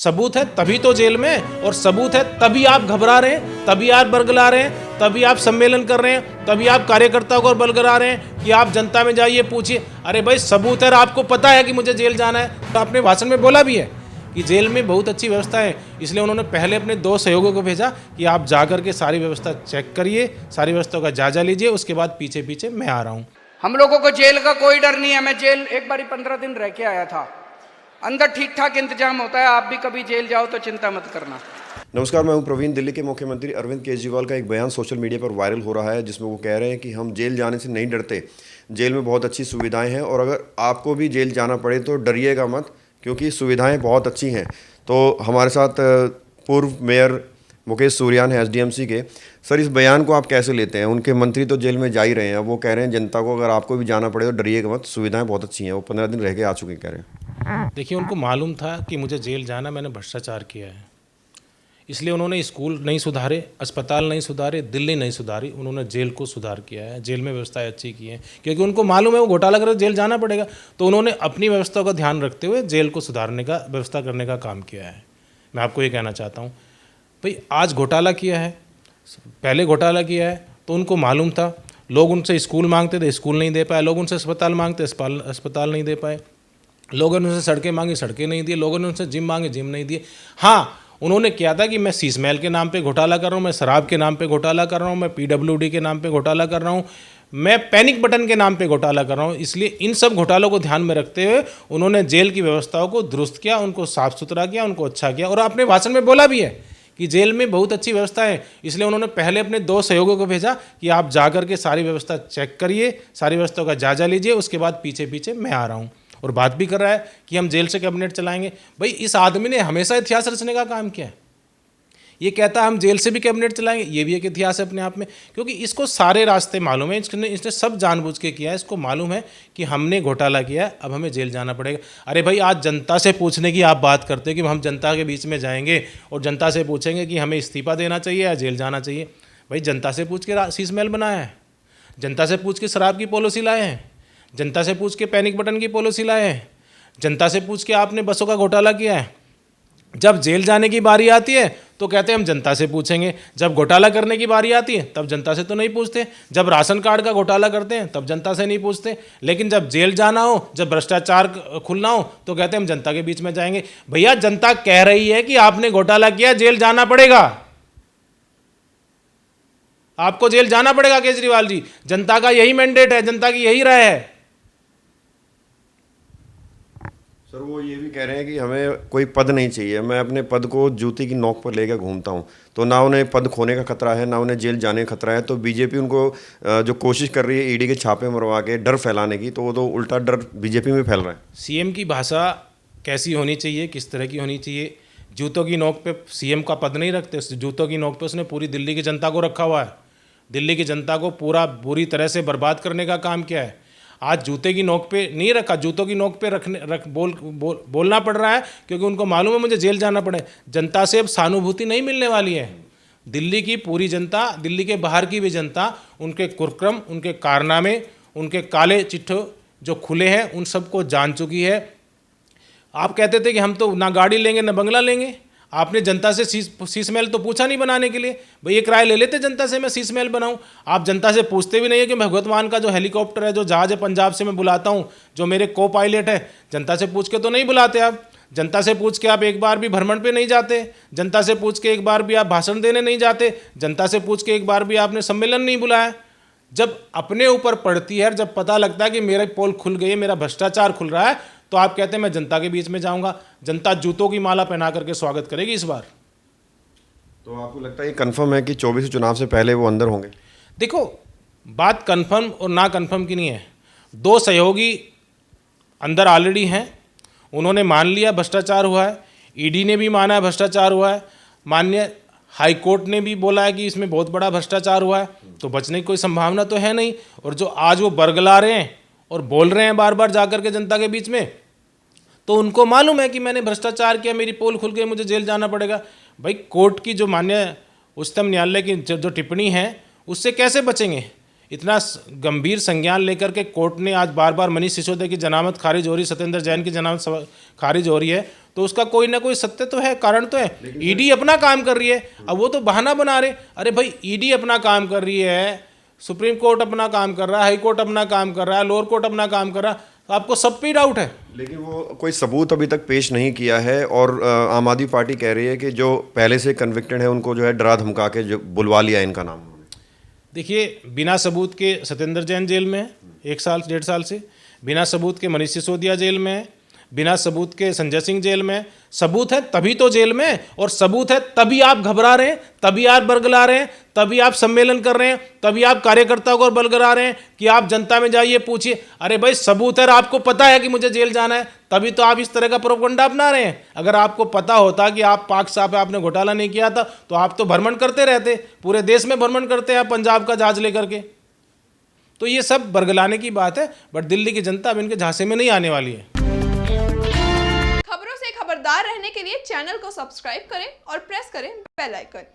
सबूत है तभी तो जेल में, और सबूत है तभी आप घबरा रहे हैं, तभी आप बरगला रहे हैं, तभी आप सम्मेलन कर रहे हैं, तभी आप कार्यकर्ताओं को बरगला रहे हैं कि आप जनता में जाइए पूछिए। अरे भाई सबूत है और आपको पता है कि मुझे जेल जाना है। तो आपने भाषण में बोला भी है कि जेल में बहुत अच्छी व्यवस्था है, इसलिए उन्होंने पहले अपने 2 सहयोगियों को भेजा कि आप जा कर के सारी व्यवस्था चेक करिए, सारी व्यवस्था का जायजा लीजिए, उसके बाद पीछे पीछे मैं आ रहा हूँ। हम लोगों को जेल का कोई डर नहीं है। मैं जेल एक बारी 15 दिन रह के आया था, अंदर ठीक ठाक इंतजाम होता है। आप भी कभी जेल जाओ तो चिंता मत करना। नमस्कार, मैं हूं प्रवीण। दिल्ली के मुख्यमंत्री अरविंद केजरीवाल का एक बयान सोशल मीडिया पर वायरल हो रहा है, जिसमें वो कह रहे हैं कि हम जेल जाने से नहीं डरते, जेल में बहुत अच्छी सुविधाएं हैं और अगर आपको भी जेल जाना पड़े तो डरिएगा मत, क्योंकि सुविधाएं बहुत अच्छी हैं। तो हमारे साथ पूर्व मेयर मुकेश सूर्यान है एसडीएमसी के। सर, इस बयान को आप कैसे लेते हैं? उनके मंत्री तो जेल में जा ही रहे हैं, अब वो कह रहे हैं जनता को अगर आपको भी जाना पड़े तो डरिएगा मत, सुविधाएं बहुत अच्छी हैं। वो 15 दिन रह के आ चुके कह रहे हैं। देखिए, उनको मालूम था कि मुझे जेल जाना, मैंने भ्रष्टाचार किया है, इसलिए उन्होंने स्कूल नहीं सुधारे, अस्पताल नहीं सुधारे, दिल्ली नहीं सुधारी, उन्होंने जेल को सुधार किया है, जेल में व्यवस्थाएं अच्छी की हैं, क्योंकि उनको मालूम है वो घोटाला कर जेल जाना पड़ेगा। तो उन्होंने अपनी व्यवस्था का ध्यान रखते हुए जेल को सुधारने का, व्यवस्था करने का काम किया है। मैं आपको ये कहना चाहता हूँ भाई, आज घोटाला किया है, पहले घोटाला किया है, तो उनको मालूम था। लोग उनसे स्कूल मांगते थे, स्कूल नहीं दे पाए, लोग उनसे अस्पताल मांगते, अस्पताल नहीं दे पाए, लोगों ने उनसे सड़कें मांगी, सड़कें नहीं दी, लोगों ने उनसे जिम मांगे, जिम नहीं दिए। हाँ, उन्होंने किया था कि मैं शीश महल के नाम पे घोटाला कर रहा हूँ, मैं शराब के नाम पे घोटाला कर रहा हूँ, मैं पीडब्ल्यूडी के नाम पे घोटाला कर रहा हूँ, मैं पैनिक बटन के नाम पे घोटाला कर रहा हूँ। इसलिए इन सब घोटालों को ध्यान में रखते हुए उन्होंने जेल की व्यवस्थाओं को दुरुस्त किया, उनको साफ सुथरा किया, उनको अच्छा किया। और अपने भाषण में बोला भी है कि जेल में बहुत अच्छी व्यवस्था है, इसलिए उन्होंने पहले अपने 2 सहयोगियों को भेजा कि आप जा कर के सारी व्यवस्था चेक करिए, सारी व्यवस्था का जायजा लीजिए, उसके बाद पीछे पीछे मैं आ रहा हूँ। और बात भी कर रहा है कि हम जेल से कैबिनेट चलाएंगे। भाई, इस आदमी ने हमेशा इतिहास रचने का काम किया है। ये कहता है हम जेल से भी कैबिनेट चलाएंगे, ये भी एक इतिहास है अपने आप में, क्योंकि इसको सारे रास्ते मालूम है, इसने सब जानबूझ के किया है। इसको मालूम है कि हमने घोटाला किया है, अब हमें जेल जाना पड़ेगा। अरे भाई, आज जनता से पूछने की आप बात करते हैं कि हम जनता के बीच में जाएंगे और जनता से पूछेंगे कि हमें इस्तीफा देना चाहिए या जेल जाना चाहिए। भाई, जनता से पूछ के शीश महल बनाया है, जनता से पूछ के शराब की पॉलिसी लाए हैं, जनता से पूछ के पैनिक बटन की पॉलिसी लाए हैं, जनता से पूछ के आपने बसों का घोटाला किया है। जब जेल जाने की बारी आती है तो कहते हैं हम जनता से पूछेंगे, जब घोटाला करने की बारी आती है तब जनता से तो नहीं पूछते, जब राशन कार्ड का घोटाला करते हैं तब जनता से नहीं पूछते, लेकिन जब जेल जाना हो, जब भ्रष्टाचार खुलना हो तो कहते हैं हम जनता के बीच में जाएंगे। भैया, जनता कह रही है कि आपने घोटाला किया, जेल जाना पड़ेगा, आपको जेल जाना पड़ेगा केजरीवाल जी। जनता का यही मैंडेट है, जनता की यही राय है। सर, वो ये भी कह रहे हैं कि हमें कोई पद नहीं चाहिए, मैं अपने पद को जूती की नोक पर लेकर घूमता हूँ, तो ना उन्हें पद खोने का खतरा है, ना उन्हें जेल जाने का खतरा है। तो बीजेपी उनको जो कोशिश कर रही है ईडी के छापे मरवा के डर फैलाने की, तो वो तो उल्टा डर बीजेपी में फैल रहा है। सीएम की भाषा कैसी होनी चाहिए, किस तरह की होनी चाहिए? जूतों की नोक पे सीएम का पद नहीं रखते, जूतों की नोक पे उसने पूरी दिल्ली की जनता को रखा हुआ है। दिल्ली की जनता को बुरी तरह से बर्बाद करने का काम किया है। आज जूते की नोक पे नहीं रखा, जूतों की नोक पे बोलना पड़ रहा है, क्योंकि उनको मालूम है मुझे जेल जाना पड़े। जनता से अब सहानुभूति नहीं मिलने वाली है। दिल्ली की पूरी जनता, दिल्ली के बाहर की भी जनता, उनके कुकर्म, उनके कारनामे, उनके काले चिट्ठे जो खुले हैं, उन सबको जान चुकी है। आप कहते थे कि हम तो ना गाड़ी लेंगे ना बंगला लेंगे, आपने जनता से शीश महल तो पूछा नहीं बनाने के लिए। भाई, एक राय ले लेते जनता से, मैं शीश महल बनाऊं। आप जनता से पूछते भी नहीं है कि भगवत मान का जो हेलीकॉप्टर है, जो जहाज है, पंजाब से मैं बुलाता हूं, जो मेरे को पायलट है, जनता से पूछ के तो नहीं बुलाते आप। जनता से पूछ के आप एक बार भी भ्रमण पे नहीं जाते, जनता से पूछ के एक बार भी आप भाषण देने नहीं जाते, जनता से पूछ के एक बार भी आपने सम्मेलन नहीं बुलाया। जब अपने ऊपर पड़ती है, जब पता लगता है कि मेरा पोल खुल गई है, मेरा भ्रष्टाचार खुल रहा है, तो आप कहते हैं मैं जनता के बीच में जाऊंगा। जनता जूतों की माला पहना करके स्वागत करेगी इस बार। तो आपको लगता है ये कन्फर्म है कि 24 चुनाव से पहले वो अंदर होंगे? देखो, बात कन्फर्म और ना कन्फर्म की नहीं है। 2 सहयोगी अंदर ऑलरेडी हैं, उन्होंने मान लिया भ्रष्टाचार हुआ है, ईडी ने भी माना है भ्रष्टाचार हुआ है, माननीय हाई कोर्ट ने भी बोला है कि इसमें बहुत बड़ा भ्रष्टाचार हुआ है, तो बचने की कोई संभावना तो है नहीं। और जो आज वो बरगला रहे हैं और बोल रहे हैं बार बार जाकर के जनता के बीच में, तो उनको मालूम है कि मैंने भ्रष्टाचार किया, मेरी पोल खुल गई, मुझे जेल जाना पड़ेगा। भाई, कोर्ट की जो माननीय उच्चतम न्यायालय की जो टिप्पणी है, उससे कैसे बचेंगे? इतना गंभीर संज्ञान लेकर के कोर्ट ने आज बार बार मनीष सिसोदिया की जमानत खारिज हो रही, सत्येंद्र जैन की जमानत खारिज हो रही है, तो उसका कोई ना कोई सत्य तो है, कारण तो है। ईडी अपना काम कर रही है, अब वो तो बहाना बना रहे। अरे भाई, ईडी अपना काम कर रही है, सुप्रीम कोर्ट अपना काम कर रहा है, हाई कोर्ट अपना काम कर रहा है, लोअर कोर्ट अपना काम कर रहा है, तो आपको सब पे डाउट है। लेकिन वो कोई सबूत अभी तक पेश नहीं किया है और आम आदमी पार्टी कह रही है कि जो पहले से कन्विक्टेड है उनको जो है डरा धमका के जो बुलवा लिया इनका नाम। देखिए, बिना सबूत के सत्येंद्र जैन जेल में है 1 साल 1.5 साल से, बिना सबूत के मनीष सिसोदिया जेल में है, बिना सबूत के संजय सिंह जेल में। सबूत है तभी तो जेल में, और सबूत है तभी आप घबरा रहे हैं, तभी आप बरगला रहे हैं, तभी आप सम्मेलन कर rहे हैं, तभी आप कार्यकर्ताओं को बरगला रहे हैं कि आप जनता में जाइए पूछिए। अरे भाई, सबूत है, आपको पता है कि मुझे जेल जाना है, तभी तो आप इस तरह का प्रोपगंडा अपना रहे हैं। अगर आपको पता होता कि आप पाक साहब आपने घोटाला नहीं किया था, तो आप तो भ्रमण करते रहते, पूरे देश में भ्रमण करते हैं आप पंजाब का जहाज लेकर के। तो ये सब बरगलाने की बात है, बट दिल्ली की जनता अब इनके झांसे में नहीं आने वाली है। खबरों से खबरदार रहने के लिए चैनल को सब्सक्राइब करें और प्रेस करें बेल आइकन।